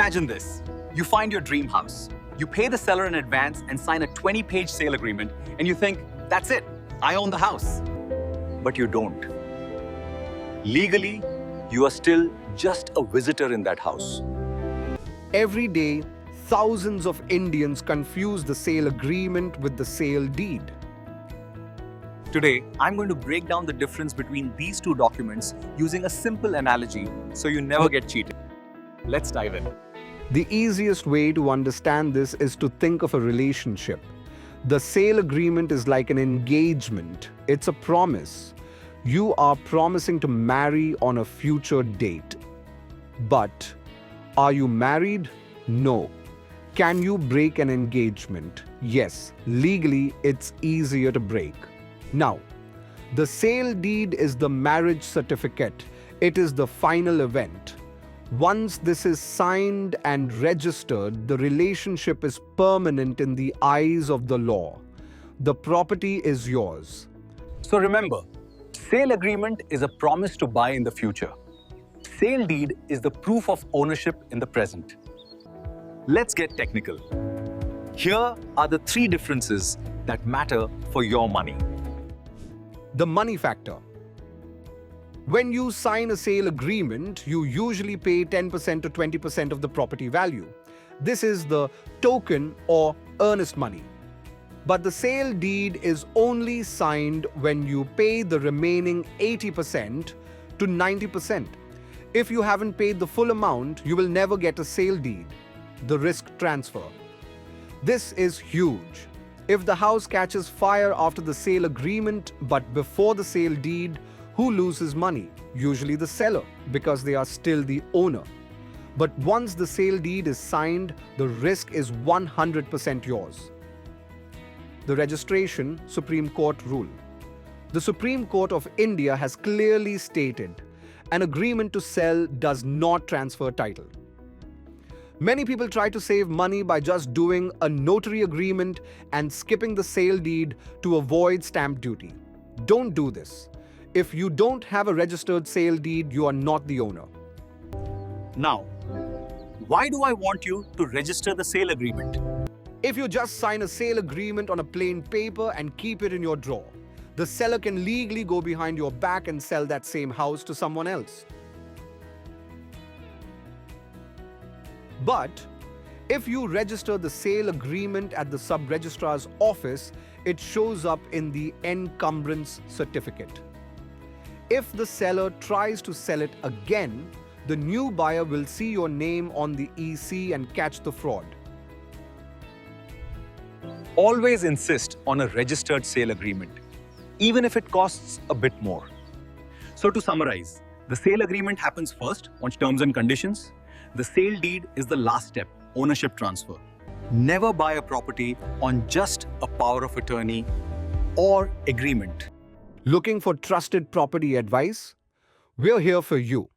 Imagine this. You find your dream house. You pay the seller in advance and sign a 20-page sale agreement, and you think, that's it, I own the house. But you don't. Legally, you are still just a visitor in that house. Every day, thousands of Indians confuse the sale agreement with the sale deed. Today, I'm going to break down the difference between these two documents using a simple analogy so you never get cheated. Let's dive in. The easiest way to understand this is to think of a relationship. The sale agreement is like an engagement. It's a promise. You are promising to marry on a future date. But are you married? No. Can you break an engagement? Yes. Legally, it's easier to break. Now, the sale deed is the marriage certificate. It is the final event. Once this is signed and registered, the relationship is permanent in the eyes of the law. The property is yours. So remember, sale agreement is a promise to buy in the future. Sale deed is the proof of ownership in the present. Let's get technical. Here are the three differences that matter for your money. The money factor. When you sign a sale agreement, you usually pay 10% to 20% of the property value. This is the token or earnest money. But the sale deed is only signed when you pay the remaining 80% to 90%. If you haven't paid the full amount, you will never get a sale deed, the risk transfer. This is huge. If the house catches fire after the sale agreement but before the sale deed, who loses money? Usually the seller, because they are still the owner. But once the sale deed is signed, the risk is 100% yours. The registration Supreme Court rule. The Supreme Court of India has clearly stated an agreement to sell does not transfer title. Many people try to save money by just doing a notary agreement and skipping the sale deed to avoid stamp duty. Don't do this. If you don't have a registered sale deed, you are not the owner. Now, why do I want you to register the sale agreement? If you just sign a sale agreement on a plain paper and keep it in your drawer, the seller can legally go behind your back and sell that same house to someone else. But if you register the sale agreement at the sub-registrar's office, it shows up in the encumbrance certificate. If the seller tries to sell it again, the new buyer will see your name on the EC and catch the fraud. Always insist on a registered sale agreement, even if it costs a bit more. So to summarize, the sale agreement happens first on terms and conditions. The sale deed is the last step, ownership transfer. Never buy a property on just a power of attorney or agreement. Looking for trusted property advice? We're here for you.